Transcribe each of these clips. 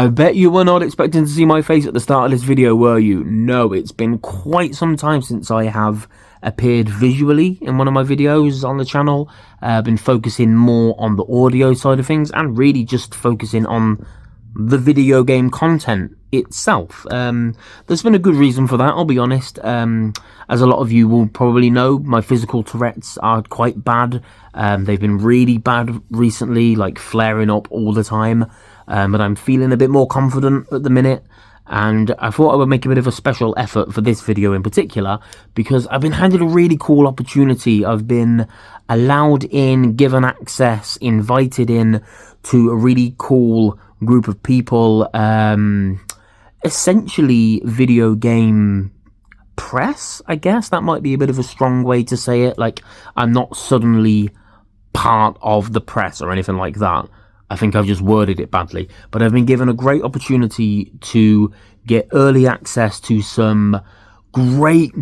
I bet you were not expecting to see my face at the start of this video, were you? No, it's been quite some time since I have appeared visually in one of my videos on the channel. I've been focusing more on the audio side of things and really just focusing on the video game content itself. There's been a good reason for that, I'll be honest. As a lot of you will probably know, my physical Tourette's are quite bad. They've been really bad recently, like flaring up all the time. But I'm feeling a bit more confident at the minute, and I thought I would make a bit of a special effort for this video in particular, because I've been handed a really cool opportunity. I've been allowed in, given access, invited in to a really cool group of people, essentially video game press, I guess. That might be a bit of a strong way to say it. Like, I'm not suddenly part of the press or anything like that. I think I've just worded it badly, but I've been given a great opportunity to get early access to some great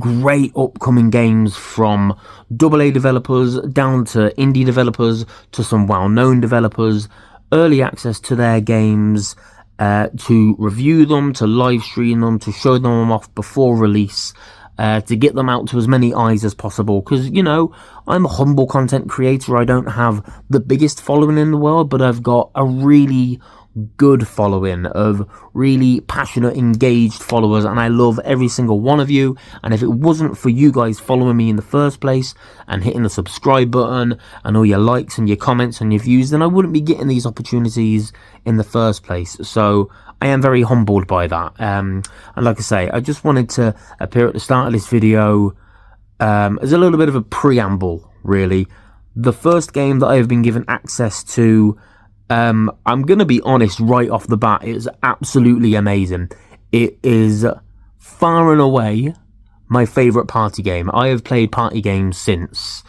upcoming games from AA developers down to indie developers to some well-known developers, early access to their games, to review them, to live stream them, to show them off before release, to get them out to as many eyes as possible, because, you know, I'm a humble content creator. I don't have the biggest following in the world, but I've got a really good following of really passionate, engaged followers, and I love every single one of you. And if it wasn't for you guys following me in the first place and hitting the subscribe button and all your likes and your comments and your views, then I wouldn't be getting these opportunities in the first place. So I am very humbled by that. And like I say, I just wanted to appear at the start of this video as a little bit of a preamble, really. The first game that I have been given access to, I'm going to be honest right off the bat, it's absolutely amazing. It is far and away my favourite party game. I have played party games since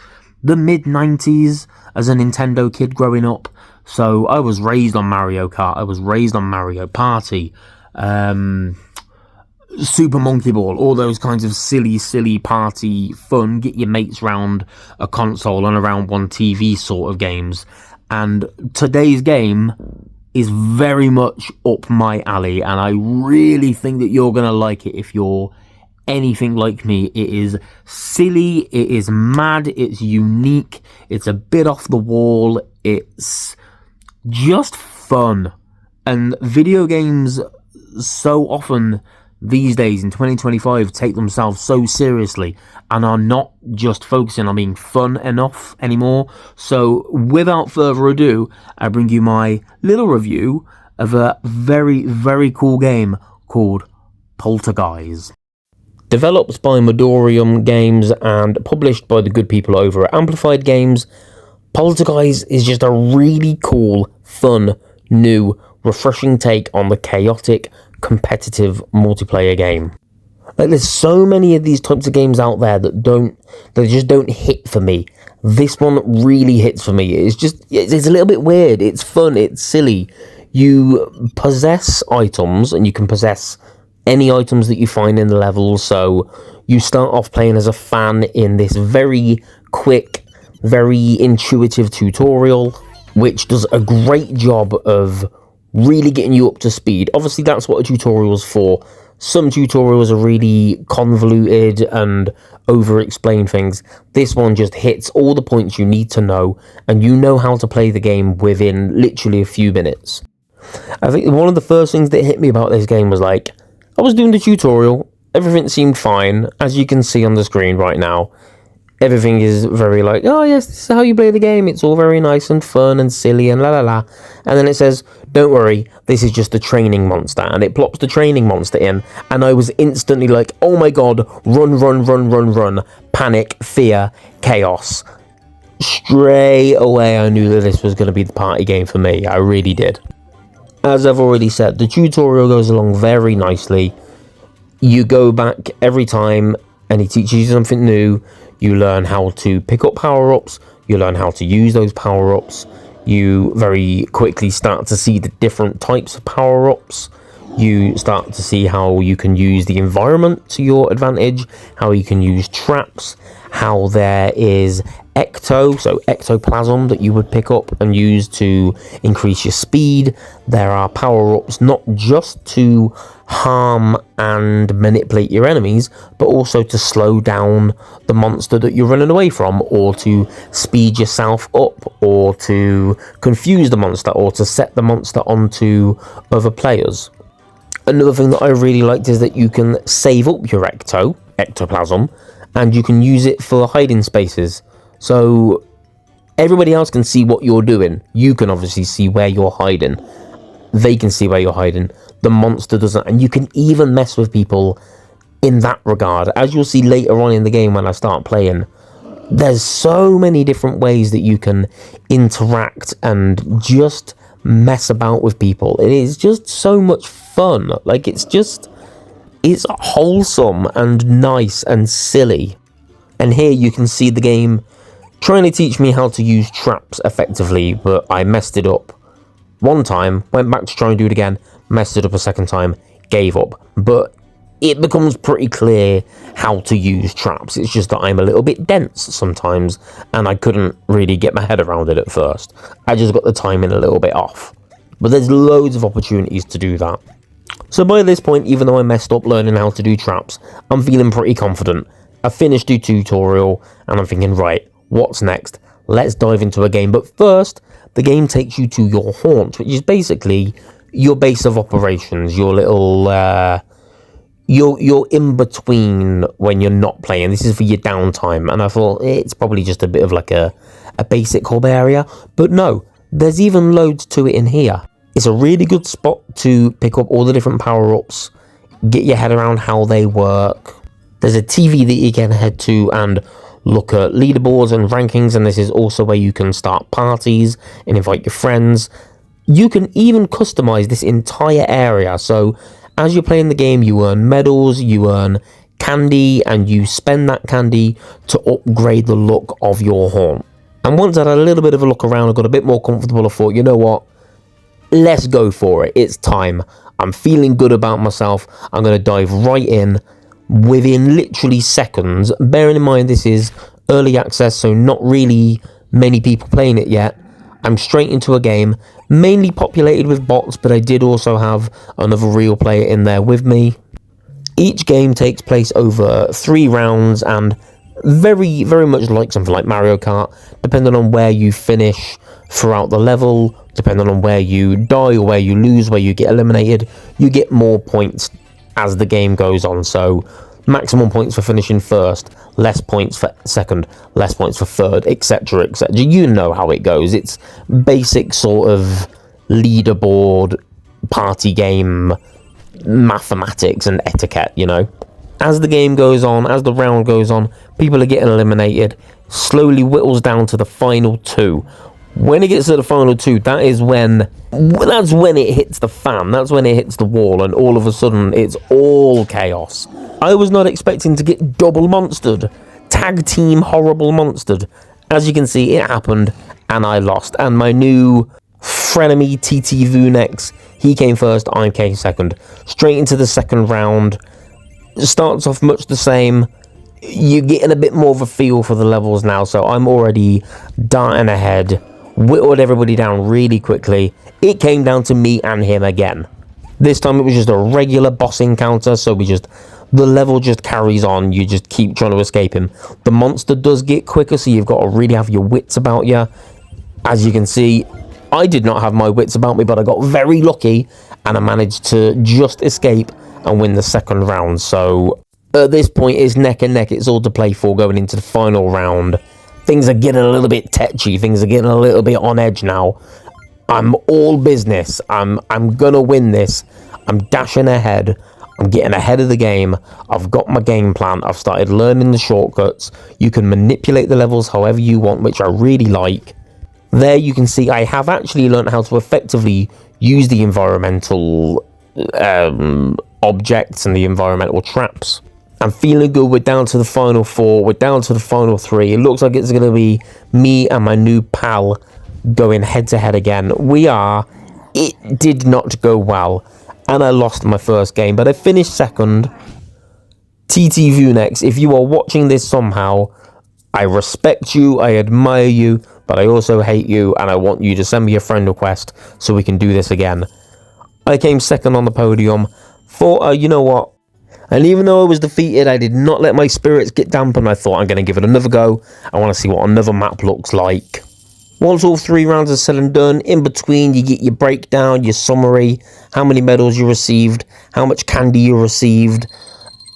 the mid-90s as a Nintendo kid growing up. So I was raised on Mario Kart, I was raised on Mario Party, Super Monkey Ball, all those kinds of silly party fun, get your mates round a console and around one TV sort of games. And today's game is very much up my alley, and I really think that you're going to like it if you're anything like me. It is silly, it is mad, it's unique, it's a bit off the wall, it's just fun. And video games so often these days in 2025 take themselves so seriously and are not just focusing on being fun enough anymore. So without further ado, I bring you my little review of a very cool game called Polterguys. Developed by Madorium Games and published by the good people over at Amplified Games, Polterguys is just a really cool, fun, new, refreshing take on the chaotic, competitive multiplayer game. Like, there's so many of these types of games out there that just don't hit for me. This one really hits for me. It's a little bit weird, it's fun, it's silly. You possess items, and you can possess any items that you find in the level. So you start off playing as a fan in this very quick, very intuitive tutorial, which does a great job of really getting you up to speed. Obviously, that's what a tutorial's for. Some tutorials are really convoluted and over-explain things. This one just hits all the points you need to know, and you know how to play the game within literally a few minutes. I think one of the first things that hit me about this game was, like, I was doing the tutorial, everything seemed fine, as you can see on the screen right now. Everything is very like, oh yes, this is how you play the game, it's all very nice and fun and silly and la la la. And then it says, don't worry, this is just the training monster. And it plops the training monster in, and I was instantly like, oh my god, run. Panic, fear, chaos. Straight away I knew that this was going to be the party game for me, I really did. As I've already said, the tutorial goes along very nicely. You go back every time and he teaches you something new. You learn how to pick up power-ups, you learn how to use those power-ups, you very quickly start to see the different types of power-ups, You start to see how you can use the environment to your advantage, how you can use traps, how there is so ectoplasm that you would pick up and use to increase your speed. There are power-ups not just to harm and manipulate your enemies, but also to slow down the monster that you're running away from, or to speed yourself up, or to confuse the monster, or to set the monster onto other players. Another thing that I really liked is that you can save up your ectoplasm, and you can use it for hiding spaces. So everybody else can see what you're doing. You can obviously see where you're hiding. They can see where you're hiding. The monster doesn't. And you can even mess with people in that regard. As you'll see later on in the game when I start playing, there's so many different ways that you can interact and just mess about with people. It is just so much fun. Like, it's wholesome and nice and silly. And here you can see the game trying to teach me how to use traps effectively, but I messed it up one time, went back to try and do it again, messed it up a second time, gave up. But it becomes pretty clear how to use traps. It's just that I'm a little bit dense sometimes, and I couldn't really get my head around it at first. I just got the timing a little bit off. But there's loads of opportunities to do that. So by this point, even though I messed up learning how to do traps, I'm feeling pretty confident. I finished the tutorial, and I'm thinking, right, what's next? Let's dive into a game. But first, the game takes you to your haunt, which is basically your base of operations, your little, you're in between when you're not playing. This is for your downtime, and I thought it's probably just a bit of like a basic hub area, but no, there's even loads to it in here. It's a really good spot to pick up all the different power-ups, get your head around how they work. There's a TV that you can head to and look at leaderboards and rankings, and this is also where you can start parties and invite your friends. You can even customize this entire area, so as you're playing the game, you earn medals, you earn candy, and you spend that candy to upgrade the look of your haunt. And once I had a little bit of a look around, I got a bit more comfortable, I thought, you know what, let's go for it. It's time. I'm feeling good about myself. I'm going to dive right in within literally seconds. Bearing in mind this is early access, so not really many people playing it yet. I'm straight into a game, mainly populated with bots, but I did also have another real player in there with me. Each game takes place over 3 rounds, and very, very much like something like Mario Kart, depending on where you finish throughout the level, depending on where you die or where you lose, where you get eliminated, you get more points as the game goes on. So maximum points for finishing first, less points for second, less points for third, etc, etc. You know how it goes. It's basic sort of leaderboard party game mathematics and etiquette, you know. As the game goes on, as the round goes on, people are getting eliminated, slowly whittles down to the final 2. When it gets to the final 2, that's when it hits the fan, that's when it hits the wall, and all of a sudden it's all chaos. I was not expecting to get double monstered, tag team horrible monstered. As you can see, it happened, and I lost, and my new frenemy TT Vunex, he came first, I came second. Straight into the second round. Starts off much the same. You're getting a bit more of a feel for the levels now, so I'm already darting ahead, whittled everybody down really quickly. It came down to me and him again. This time it was just a regular boss encounter, so the level just carries on. You just keep trying to escape him. The monster does get quicker, so you've got to really have your wits about you. As you can see, I did not have my wits about me, but I got very lucky, and I managed to just escape and win the second round. So at this point it's neck and neck. It's all to play for going into the final round. Things are getting a little bit tetchy. Things are getting a little bit on edge now. I'm all business. I'm gonna win this. I'm dashing ahead. I'm getting ahead of the game. I've got my game plan. I've started learning the shortcuts. You can manipulate the levels however you want, which I really like. There you can see I have actually learned how to effectively use the environmental objects and the environmental traps. I'm feeling good. We're down to the final 4. We're down to the final 3. It looks like it's going to be me and my new pal going head to head again. It did not go well. and I lost my first game, but I finished second. TT Vunex, if you are watching this somehow, I respect you, I admire you, but I also hate you, and I want you to send me a friend request so we can do this again. I came second on the podium. Thought, you know what? And even though I was defeated, I did not let my spirits get dampened. I thought, I'm going to give it another go. I want to see what another map looks like. Once all 3 rounds are said and done, in between you get your breakdown, your summary, how many medals you received, how much candy you received,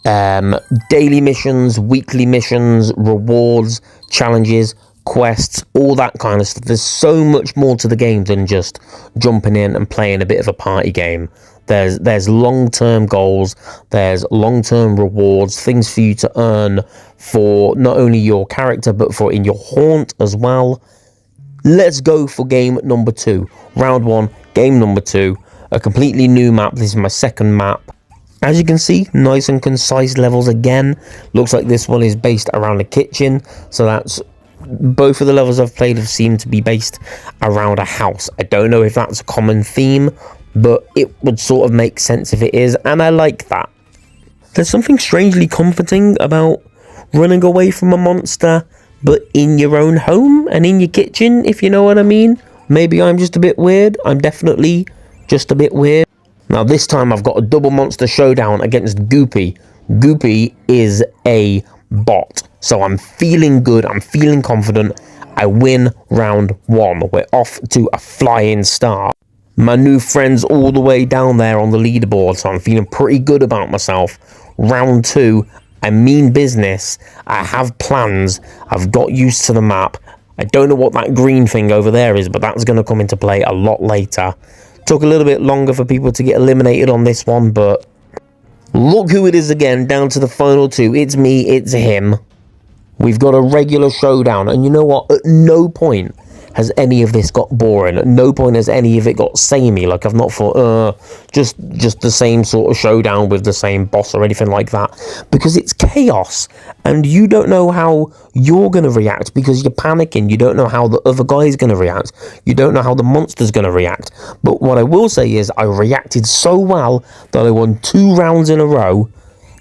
daily missions, weekly missions, rewards, challenges, quests, all that kind of stuff. There's so much more to the game than just jumping in and playing a bit of a party game. There's long-term goals, there's long-term rewards, things for you to earn for not only your character but for in your haunt as well. Let's go for game number 2. Round 1, game number 2. A completely new map. This is my second map. As you can see, nice and concise levels again. Looks like this one is based around a kitchen. So that's... both of the levels I've played have seemed to be based around a house. I don't know if that's a common theme, but it would sort of make sense if it is, and I like that. There's something strangely comforting about running away from a monster, but in your own home and in your kitchen, if you know what I mean. Maybe I'm just a bit weird. I'm definitely just a bit weird. Now this time I've got a double monster showdown against Goopy. Goopy is a bot, so I'm feeling good, I'm feeling confident. I win round 1. We're off to a flying start. My new friend's all the way down there on the leaderboard, so I'm feeling pretty good about myself. Round 2, I mean business. I have plans. I've got used to the map. I don't know what that green thing over there is, but that's going to come into play a lot later. Took a little bit longer for people to get eliminated on this one, but look who it is again, down to the final 2. It's me, it's him. We've got a regular showdown, and you know what? At no point has any of this got boring. At no point has any of it got samey. Like, I've not thought, just the same sort of showdown with the same boss or anything like that. Because it's chaos, and you don't know how you're going to react because you're panicking. You don't know how the other guy's going to react. You don't know how the monster's going to react. But what I will say is I reacted so well that I won 2 rounds in a row,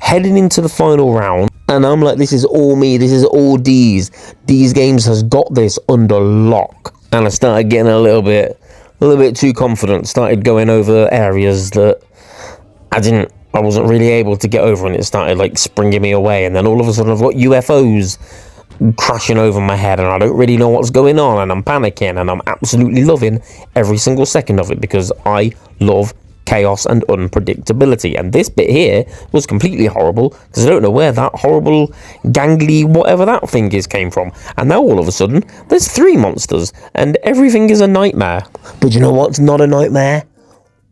heading into the final round. And I'm like, this is all me, this is all D's. D's Games has got this under lock. And I started getting a little bit too confident. Started going over areas that I wasn't really able to get over, and it started like springing me away. And then all of a sudden I've got UFOs crashing over my head, and I don't really know what's going on, and I'm panicking, and I'm absolutely loving every single second of it because I love chaos and unpredictability. And this bit here was completely horrible because I don't know where that horrible gangly whatever that thing is came from. And now all of a sudden there's 3 monsters and everything is a nightmare. But you know what's not a nightmare?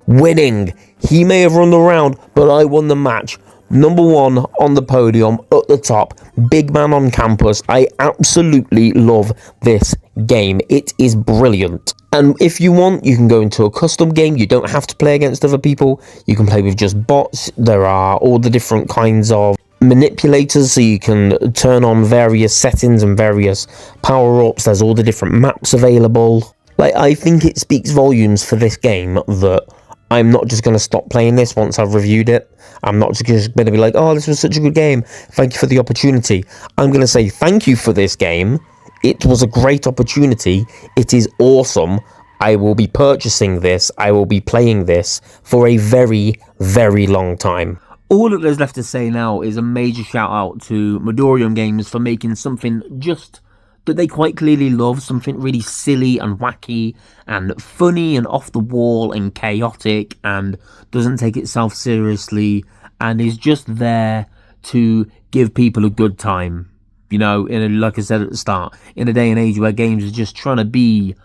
Winning. He may have run the round, but I won the match. Number 1 on the podium, at the top, big man on campus. I absolutely love this game. It is brilliant. And if you want, you can go into a custom game. You don't have to play against other people. You can play with just bots. There are all the different kinds of manipulators, so you can turn on various settings and various power-ups. There's all the different maps available. Like, I think it speaks volumes for this game that I'm not just going to stop playing this once I've reviewed it. I'm not just going to be like, oh, this was such a good game. Thank you for the opportunity. I'm going to say thank you for this game. It was a great opportunity. It is awesome. I will be purchasing this. I will be playing this for a very, very long time. All that there's left to say now is a major shout out to Madorium Games for making something just that they quite clearly love, something really silly and wacky and funny and off the wall and chaotic and doesn't take itself seriously and is just there to give people a good time. You know, like I said at the start, in a day and age where games are just trying to be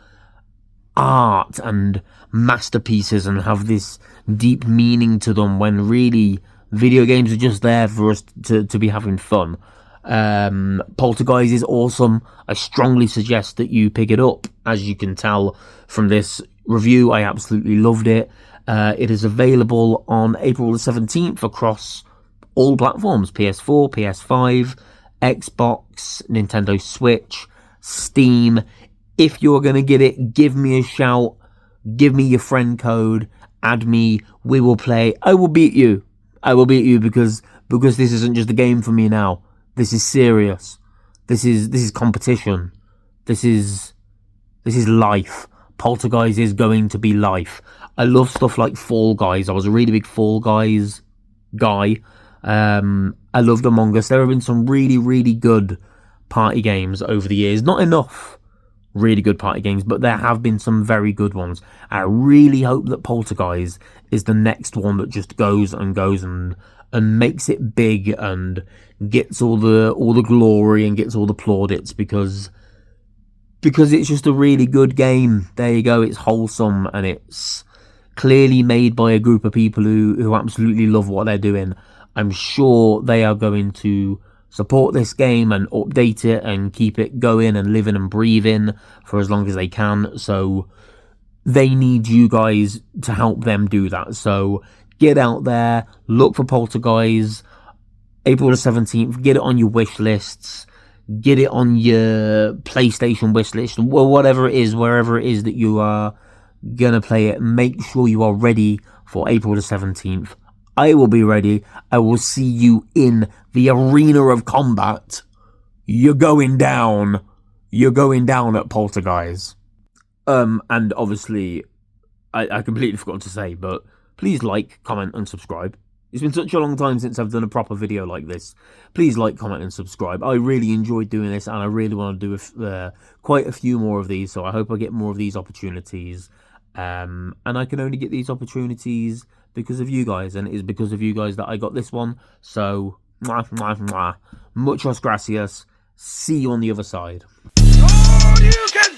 art and masterpieces and have this deep meaning to them, when really video games are just there for us to be having fun. Polterguys is awesome. I strongly suggest that you pick it up. As you can tell from this review, I absolutely loved it. It is available on April the 17th across all platforms: PS4, PS5, Xbox, Nintendo Switch, Steam. If you're going to get it, give me a shout, give me your friend code, Add me. We will play. I will beat you. I will beat you because this isn't just a game for me now. This is serious. This is competition. This is life. Polterguys is going to be life. I love stuff like Fall Guys. I was a really big Fall Guys guy. I loved Among Us. There have been some really, really good party games over the years. Not enough really good party games, but there have been some very good ones. I really hope that Polterguys is the next one that just goes and makes it big and gets all the glory and gets all the plaudits because it's just a really good game. There you go. It's wholesome and it's clearly made by a group of people who absolutely love what they're doing. I'm sure they are going to support this game and update it and keep it going and living and breathing for as long as they can. So they need you guys to help them do that. So get out there, look for Polterguys, April the 17th, get it on your wish lists, get it on your PlayStation wish list, or whatever it is, wherever it is that you are gonna play it. Make sure you are ready for April the 17th. I will be ready. I will see you in the arena of combat. You're going down. You're going down at Polterguys. And obviously, I completely forgot to say, but please like, comment, and subscribe. It's been such a long time since I've done a proper video like this. Please like, comment, and subscribe. I really enjoyed doing this, and I really want to do quite a few more of these, so I hope I get more of these opportunities. And I can only get these opportunities because of you guys, and it is because of you guys that I got this one. So, mwah, mwah, mwah. Muchas gracias. See you on the other side. Oh, you can...